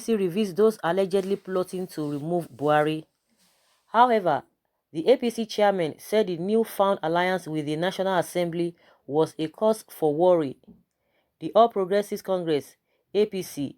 APC reveals those allegedly plotting to remove Buhari. However, the APC chairman said the newfound alliance with the National Assembly was a cause for worry. The All Progressives Congress (APC)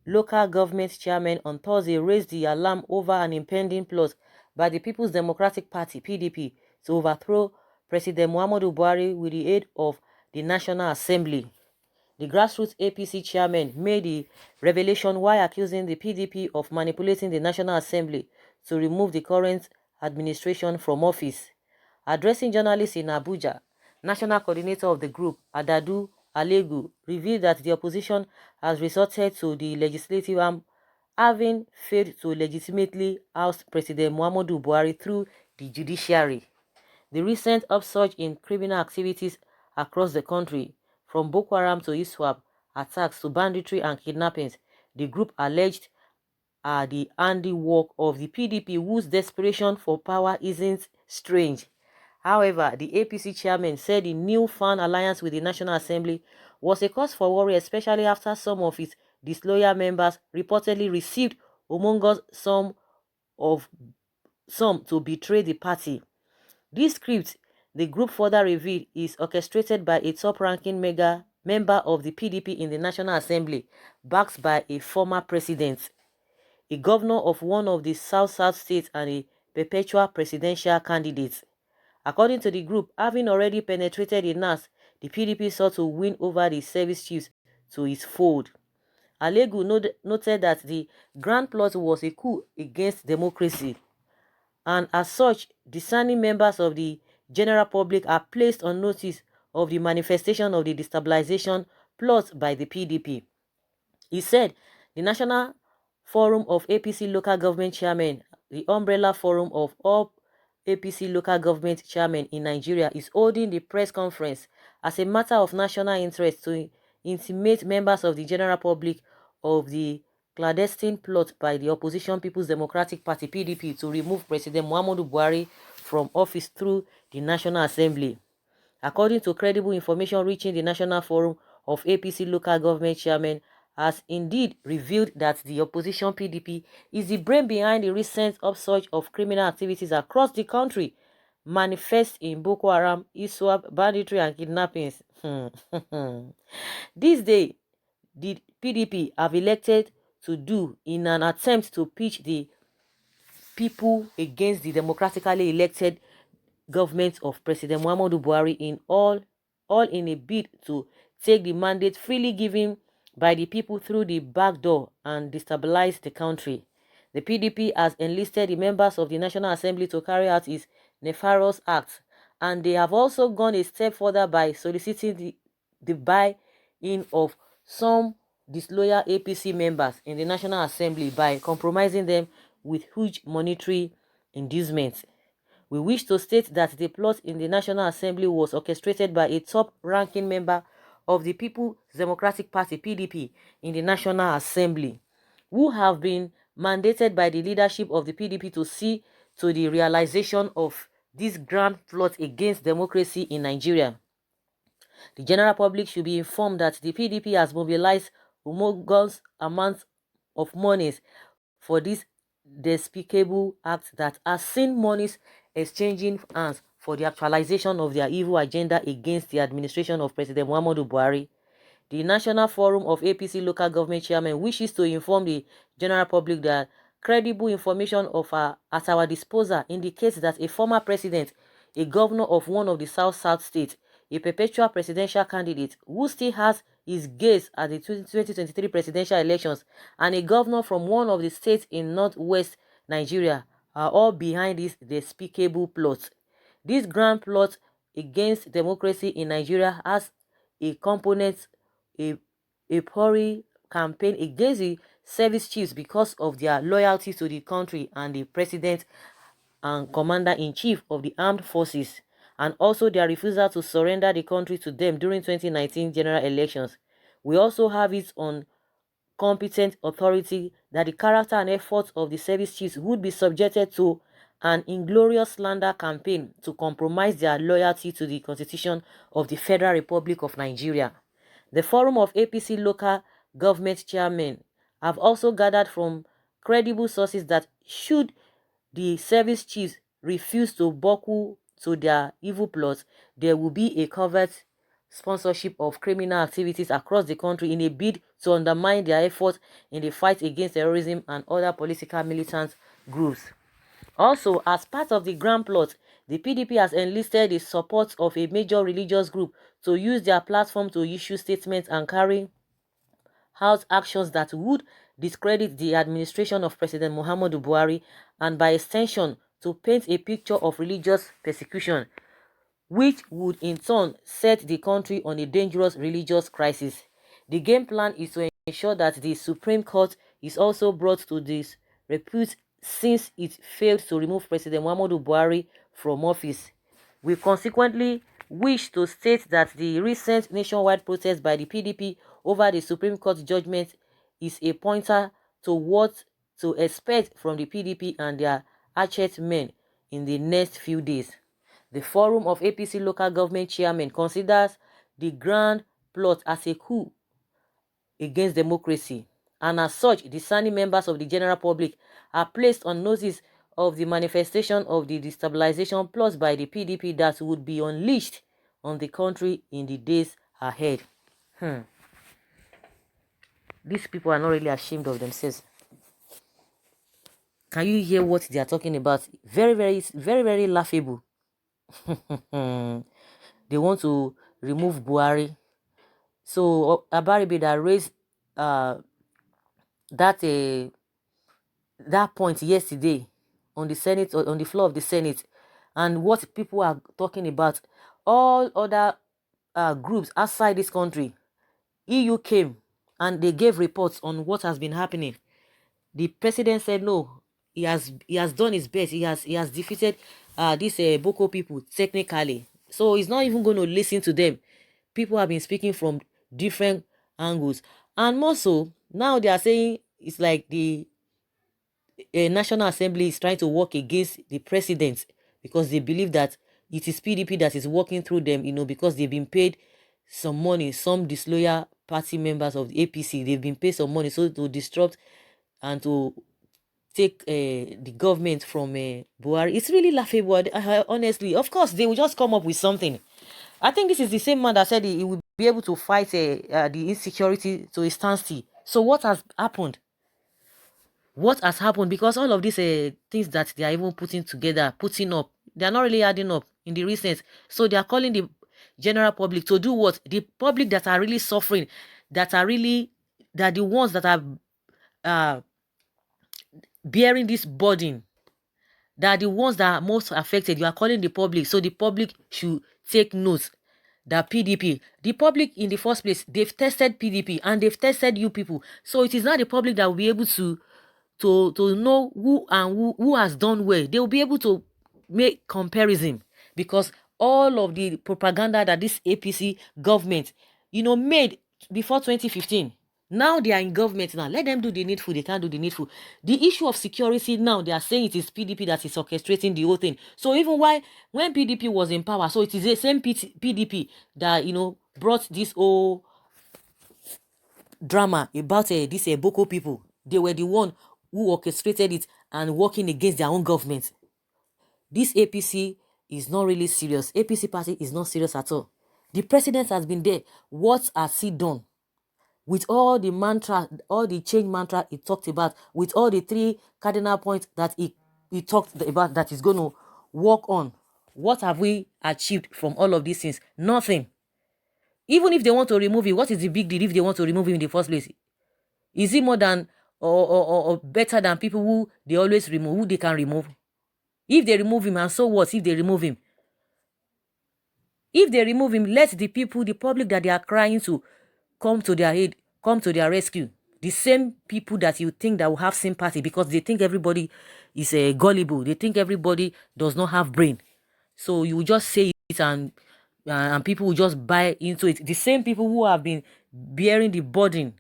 local government chairman on Thursday raised the alarm over an impending plot by the People's Democratic Party (PDP) to overthrow President Muhammadu Buhari with the aid of the National Assembly. The grassroots APC chairman made the revelation while accusing the PDP of manipulating the National Assembly to remove the current administration from office. Addressing journalists in Abuja, national coordinator of the group, Adadu Alegu, revealed that the opposition has resorted to the legislative arm, having failed to legitimately oust President Muhammadu Buhari through the judiciary. The recent upsurge in criminal activities across the country, from Boko Haram to ISWAP attacks to banditry and kidnappings, the group alleged are the handiwork of the PDP, whose desperation for power isn't strange. However, the APC chairman said the newfound alliance with the National Assembly was a cause for worry, especially after some of its disloyal members reportedly received humongous sum to betray the party. This script, the group further revealed, is orchestrated by a top-ranking member of the PDP in the National Assembly, backed by a former president, a governor of one of the South-South states, and a perpetual presidential candidate. According to the group, having already penetrated the NAS, the PDP sought to win over the service chiefs to its fold. Alegu noted that the grand plot was a coup against democracy, and as such, discerning members of the general public are placed on notice of the manifestation of the destabilization plot by the PDP. He said the National Forum of APC Local Government Chairmen, the umbrella forum of all APC local government chairmen in Nigeria, is holding the press conference as a matter of national interest to intimate members of the general public of the clandestine plot by the opposition People's Democratic Party (PDP) to remove President Muhammadu Buhari from office through the National Assembly. According to credible information reaching the National Forum of APC local government chairmen, has indeed revealed that the opposition PDP is the brain behind the recent upsurge of criminal activities across the country, manifest in Boko Haram, ISWAP, banditry, and kidnappings. This day, the PDP have elected to do in an attempt to pitch the people against the democratically elected government of President Muhammadu Buhari all in a bid to take the mandate freely given by the people through the back door and destabilize the country. The PDP has enlisted the members of the National Assembly to carry out its nefarious acts, and they have also gone a step further by soliciting the buy-in of some disloyal APC members in the National Assembly by compromising them with huge monetary inducements. We wish to state that the plot in the National Assembly was orchestrated by a top-ranking member of the People's Democratic Party (PDP) in the National Assembly, who have been mandated by the leadership of the PDP to see to the realization of this grand plot against democracy in Nigeria. The general public should be informed that the PDP has mobilized humongous amounts of monies for this despicable act that has seen monies exchanging hands for the actualization of their evil agenda against the administration of President Muhammadu Buhari. The National Forum of APC local government chairmen wishes to inform the general public that credible information at our disposal indicates that a former president, a governor of one of the South-South states, a perpetual presidential candidate who still has his gaze at the 2023 presidential elections, and a governor from one of the states in northwest Nigeria are all behind this despicable plot. This grand plot against democracy in Nigeria has a component, a Pori campaign against the service chiefs because of their loyalty to the country and the president and commander-in-chief of the armed forces, and also their refusal to surrender the country to them during 2019 general elections. We also have it on competent authority that the character and efforts of the service chiefs would be subjected to an inglorious slander campaign to compromise their loyalty to the Constitution of the Federal Republic of Nigeria. The Forum of APC local government chairmen I've also gathered from credible sources that should the service chiefs refuse to buckle to their evil plots, there will be a covert sponsorship of criminal activities across the country in a bid to undermine their efforts in the fight against terrorism and other political militant groups. Also, as part of the grand plot, the PDP has enlisted the support of a major religious group to use their platform to issue statements and carry out actions that would discredit the administration of President Muhammadu Buhari and by extension to paint a picture of religious persecution, which would in turn set the country on a dangerous religious crisis. The game plan is to ensure that the Supreme Court is also brought to disrepute since it failed to remove President Muhammadu Buhari from office. We consequently wish to state that the recent nationwide protest by the PDP over the Supreme Court judgment is a pointer to what to expect from the PDP and their hatchet men in the next few days. The Forum of APC local government chairmen considers the grand plot as a coup against democracy, and as such, discerning members of the general public are placed on notice of the manifestation of the destabilization plots by the PDP that would be unleashed on the country in the days ahead. These people are not really ashamed of themselves. Can you hear what they are talking about? Very, very, very, very laughable. They want to remove Buhari. So Abaribe that raised that that point yesterday on the Senate, or on the floor of the Senate, and what people are talking about, all other groups outside this country, EU came and they gave reports on what has been happening. The president said no, he has done his best. He has defeated these Boko people technically, so he's not even going to listen to them. People have been speaking from different angles, and more so now they are saying it's like the National Assembly is trying to work against the president because they believe that it is PDP that is working through them, because they've been paid some money. Some disloyal party members of the APC, they've been paid some money so to disrupt and to take the government from Buhari. It's really laughable, honestly. Of course, they will just come up with something. I think this is the same man that said he will be able to fight the insecurity to a standstill. So what has happened? What has happened? Because all of these things that they are even putting up, they are not really adding up in the recent. So they are calling the general public to do what? The public that are really suffering, that are the ones that are bearing this burden, that are the ones that are most affected. You are calling the public, so the public should take note that PDP, the public in the first place, they've tested PDP and they've tested you people. So it is not the public that will be able to know who has done well. They will be able to make comparison, because all of the propaganda that this APC government made before 2015, now they are in government. Now let them do the needful. They can't do the needful. The issue of security, now they are saying it is PDP that is orchestrating the whole thing. So even when PDP was in power, so it is the same PDP that brought this whole drama about these Boko people. They were the one who orchestrated it and working against their own government. This APC is not really serious. APC party is not serious at all. The president has been there. What has he done? With all the mantra, all the change mantra he talked about, with all the 3 cardinal points that he talked about that he's going to work on, what have we achieved from all of these things? Nothing. Even if they want to remove it, what is the big deal if they want to remove him in the first place? Is he more than or better than people who they always remove, who they can remove? If they remove him, and so what if they remove him? If they remove him, let the people, the public that they are crying to, come to their aid, come to their rescue. The same people that you think that will have sympathy, because they think everybody is gullible. They think everybody does not have brain. So you just say it and people will just buy into it. The same people who have been bearing the burden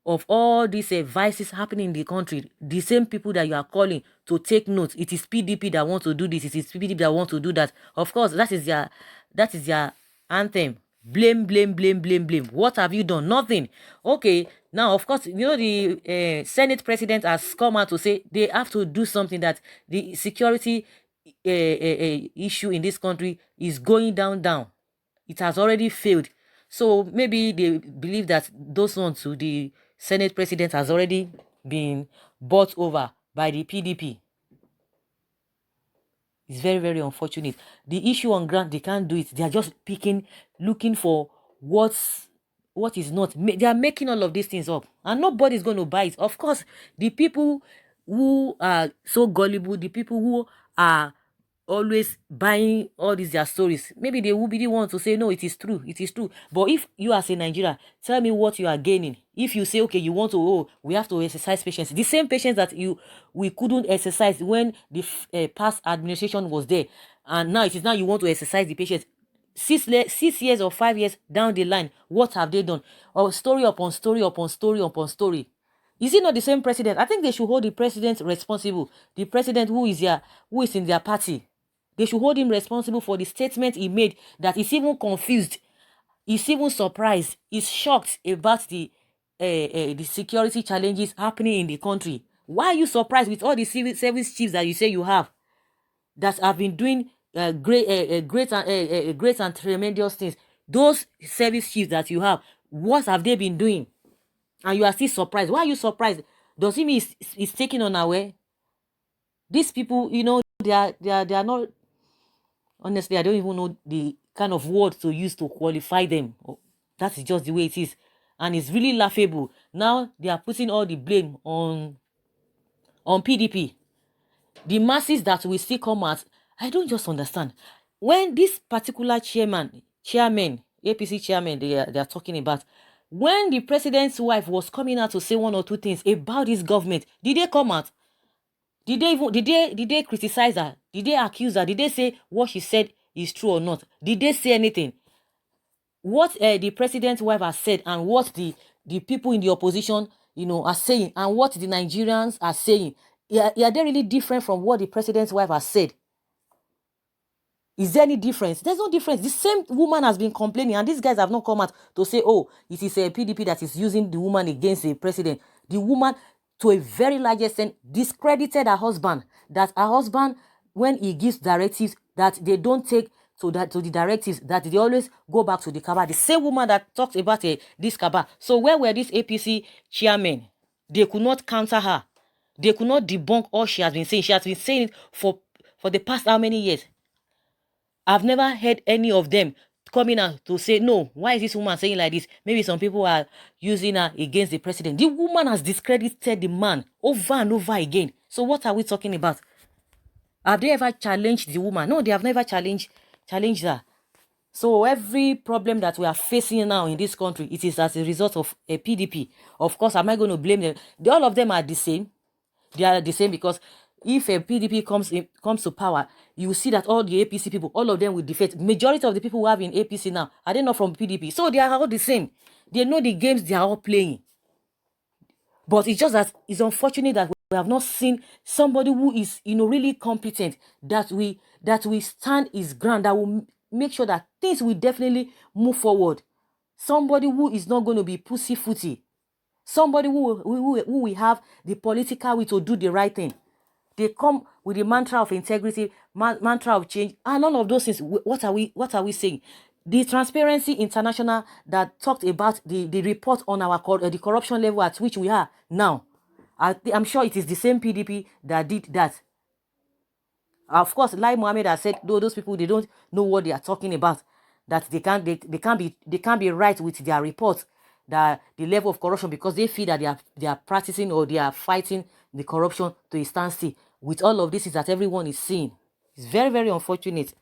of all these vices happening in the country, the same people that you are calling to take note, it is PDP that want to do this, it is PDP that want to do that. Of course, that is their anthem. Blame, blame, blame, blame, blame. What have you done? Nothing. Okay, Now, of course, the Senate president has come out to say they have to do something, that the security issue in this country is going down. It has already failed. So maybe they believe that those ones to the Senate president has already been bought over by the PDP. It's very, very unfortunate. The issue on ground, they can't do it. They are just looking for what is not. They are making all of these things up, and nobody's going to buy it. Of course, the people who are so gullible, the people who are always buying all these their stories, maybe they will be the ones to say no, it is true, it is true. But if you as a Nigeria, tell me what you are gaining if you say, okay, you want to, oh, we have to exercise patience, the same patience that we couldn't exercise when the past administration was there, and now it is now you want to exercise the patience 6 years or 5 years down the line. What have they done? Or story upon story upon story upon story. Is it not the same president? I think they should hold the president responsible. The president who is in their party. They should hold him responsible for the statement he made, that he's even confused, he's even surprised, he's shocked about the security challenges happening in the country. Why are you surprised with all the civil service chiefs that you say you have, that have been doing great and tremendous things? Those service chiefs that you have, what have they been doing? And you are still surprised. Why are you surprised? Does it mean it's taken unaware? These people, they are not. Honestly, I don't even know the kind of word to use to qualify them. That is just the way it is. And it's really laughable. Now they are putting all the blame on PDP. The masses that will still come out, I don't just understand. When this particular chairman, APC chairman they are talking about, when the president's wife was coming out to say one or two things about this government, did they come out? Did they criticize her? Did they accuse her? Did they say what she said is true or not? Did they say anything? What the president's wife has said, and what the people in the opposition, are saying, and what the Nigerians are saying, are they really different from what the president's wife has said? Is there any difference? There's no difference. The same woman has been complaining, and these guys have not come out to say, oh, it is a PDP that is using the woman against the president. The woman, to a very large extent, discredited her husband. That her husband, when he gives directives, that they don't take to the directives, that they always go back to the Kaaba. The same woman that talks about this Kaaba. So where were these APC chairmen? They could not counter her. They could not debunk all she has been saying. She has been saying it for the past how many years? I've never heard any of them coming out to say, no, why is this woman saying like this? Maybe some people are using her against the president. The woman has discredited the man over and over again. So what are we talking about? Have they ever challenged the woman? No, they have never challenged her. So every problem that we are facing now in this country, it is as a result of a PDP. Of course, am I going to blame them? All of them are the same. They are the same, because if a PDP comes to power, you will see that all the APC people, all of them will defect. Majority of the people who have in APC now, are they not from PDP? So they are all the same. They know the games they are all playing. But it's just that it's unfortunate that we have not seen somebody who is, really competent, that we stand his ground, that will make sure that things will definitely move forward. Somebody who is not going to be pussyfooty. Somebody who will have the political will to do the right thing. They come with the mantra of integrity, mantra of change, and all of those things. What are we saying? The Transparency International that talked about the report on our the corruption level at which we are now. I'm sure it is the same PDP that did that. Of course, like Mohammed has said, those people, they don't know what they are talking about. That they can't be right with their reports, that the level of corruption, because they feel that they are practicing, or they are fighting the corruption to a standstill. With all of this is that everyone is seeing. It's very, very unfortunate.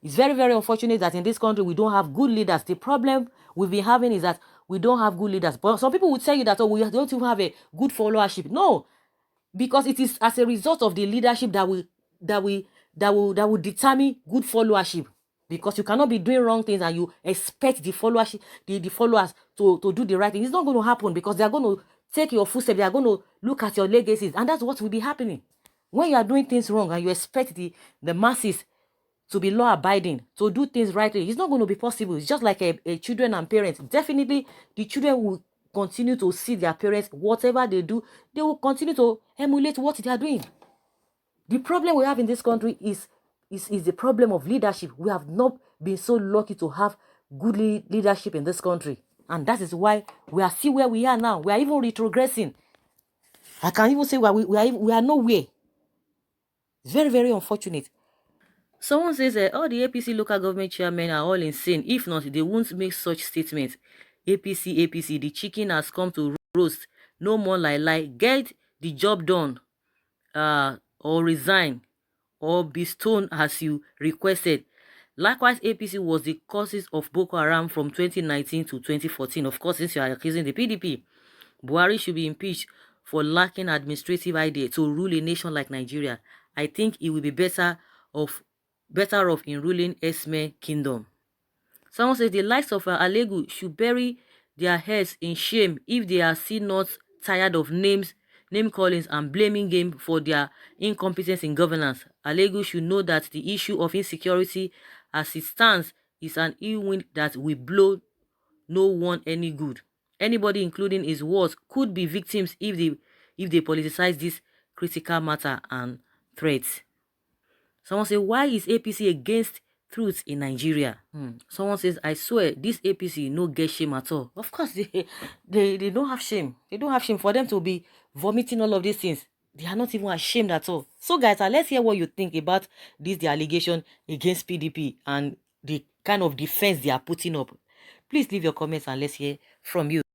It's very, very unfortunate that in this country we don't have good leaders. The problem we've been having is that we don't have good leaders. But some people would tell you that, oh, we don't even have a good followership. No, because it is as a result of the leadership that will determine good followership. Because you cannot be doing wrong things and you expect the followership, the followers to do the right thing. It's not going to happen, because they are going to take your footsteps. They are going to look at your legacies, and that's what will be happening. When you are doing things wrong and you expect the masses to be law-abiding, to do things rightly, it's not going to be possible. It's just like a children and parents. Definitely, the children continue to see their parents, whatever they do, they will continue to emulate what they are doing. The problem we have in this country is the problem of leadership. We have not been so lucky to have good leadership in this country. And that is why we are still where we are now. We are even retrogressing. I can even say we are nowhere. It's very, very unfortunate. Someone says all the APC local government chairmen are all insane. If not, they won't make such statements. APC, the chicken has come to roast. No more lie. Get the job done, or resign, or be stoned as you requested. Likewise, APC was the causes of Boko Haram from 2019 to 2014. Of course, since you are accusing the PDP, Buhari should be impeached for lacking administrative idea to rule a nation like Nigeria. I think it will be better off in ruling Esme Kingdom. Someone says the likes of Alegu should bury their heads in shame if they are still not tired of name callings and blaming game for their incompetence in governance. Alegu should know that the issue of insecurity as it stands is an ill wind that will blow no one any good. Anybody, including his wards, could be victims if they politicize this critical matter and threats. Someone say, why is APC against truth in Nigeria? Someone says, I swear, this APC no get shame at all. Of course, they don't have shame. They don't have shame for them to be vomiting all of these things. They are not even ashamed at all. So, guys, let's hear what you think about the allegation against PDP and the kind of defense they are putting up. Please leave your comments and let's hear from you.